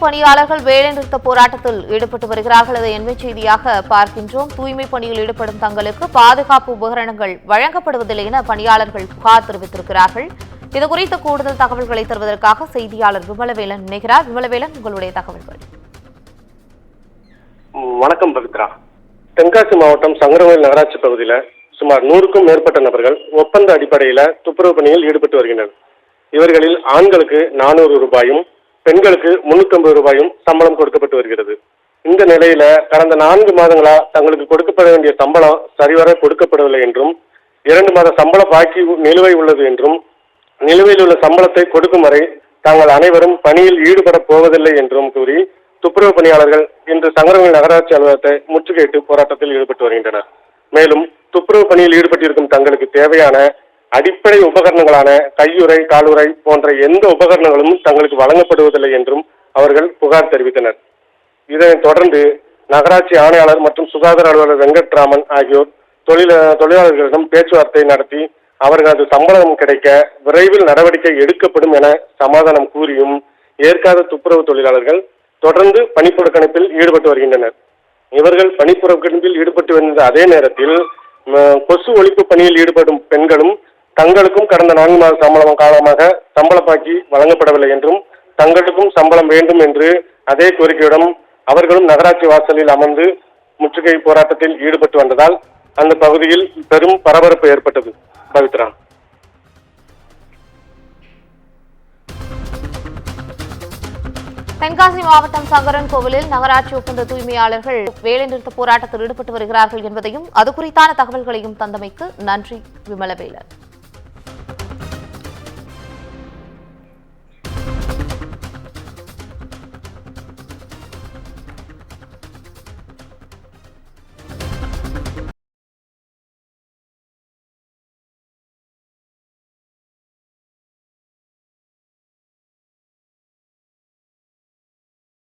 பணியாளர்கள் வேலைநிறுத்த போராட்டத்தில் ஈடுபட்டு வருகிறார்கள். அதை அண்மை செய்தியாக பார்க்கின்றோம். தூய்மை பணியில் ஈடுபடும் தங்களுக்கு பாதுகாப்பு உபகரணங்கள் வழங்கப்படுவதில்லை என பணியாளர்கள் புகார் தெரிவித்திருக்கிறார்கள். இதுகுறித்த கூடுதல் தகவல்களை தருவதற்காக செய்தியாளர் விமலவேலன் இணைகிறார். விமலவேலன், உங்களுடைய தகவல்கள். வணக்கம் பவித்ரா. தென்காசி மாவட்டம் சங்கரவேல் நகராட்சி பகுதியில் சுமார் 100க்கும் மேற்பட்ட நபர்கள் ஒப்பந்த அடிப்படையில் துப்புரவு பணியில் ஈடுபட்டு வருகின்றனர். இவர்களில் ஆண்களுக்கு 400 ரூபாயும் பெண்களுக்கு 350 ரூபாயும் சம்பளம் கொடுக்கப்பட்டு வருகிறது. இந்த நிலையில கடந்த 4 மாதங்களா தங்களுக்கு கொடுக்கப்பட வேண்டிய சம்பளம் சரிவர கொடுக்கப்படவில்லை என்றும் 2 மாத சம்பள பாக்கி நிலுவை உள்ளது என்றும் நிலுவையில் உள்ள சம்பளத்தை கொடுக்கும் வரை தாங்கள் அனைவரும் பணியில் ஈடுபட போவதில்லை என்றும் கூறி துப்புரவு பணியாளர்கள் இன்று சங்கரவேல் நகராட்சி அலுவலகத்தை முற்றுகையிட்டு போராட்டத்தில் ஈடுபட்டு வருகின்றனர். மேலும் துப்புரவு பணியில் ஈடுபட்டிருக்கும் தங்களுக்கு தேவையான அடிப்படை உபகரணங்களான கையுறை, காலுறை போன்ற எந்த உபகரணங்களும் தங்களுக்கு வழங்கப்படுவதில்லை என்றும் அவர்கள் புகார் தெரிவித்தனர். இதனைத் தொடர்ந்து நகராட்சி ஆணையாளர் மற்றும் சுகாதார அலுவலர் வெங்கட்ராமன் ஆகியோர் தொழிலாளர்களிடம் பேச்சுவார்த்தை நடத்தி அவர்களது சம்பளம் கிடைக்க விரைவில் நடவடிக்கை எடுக்கப்படும் என சமாதானம் கூறியும் ஏற்காத துப்புரவு தொழிலாளர்கள் தொடர்ந்து பணிப்புறக்கணிப்பில் ஈடுபட்டு வருகின்றனர். இவர்கள் பணிப்புறக்கணிப்பில் ஈடுபட்டு வந்த அதே நேரத்தில் கொசு ஒழிப்பு பணியில் ஈடுபடும் பெண்களும் தங்களுக்கும் கடந்த 4 மாத சம்பளம் காலமாக சம்பள பாக்கி வழங்கப்படவில்லை என்றும் தங்களுக்கும் சம்பளம் வேண்டும் என்று அதே கோரிக்கையுடன் அவர்களும் நகராட்சி வாசலில் அமர்ந்து முற்றுகை போராட்டத்தில் ஈடுபட்டு வந்ததால் அந்த பகுதியில் பெரும் பரபரப்பு ஏற்பட்டது. பவித்ரா. தென்காசி மாவட்டம் சங்கரன் கோவிலில் நகராட்சி ஒப்பந்த தூய்மையாளர்கள் வேலைநிறுத்த போராட்டத்தில் ஈடுபட்டு வருகிறார்கள் என்பதையும் அது குறித்தான தகவல்களையும் தந்தமைக்கு நன்றி விமலவேலன்.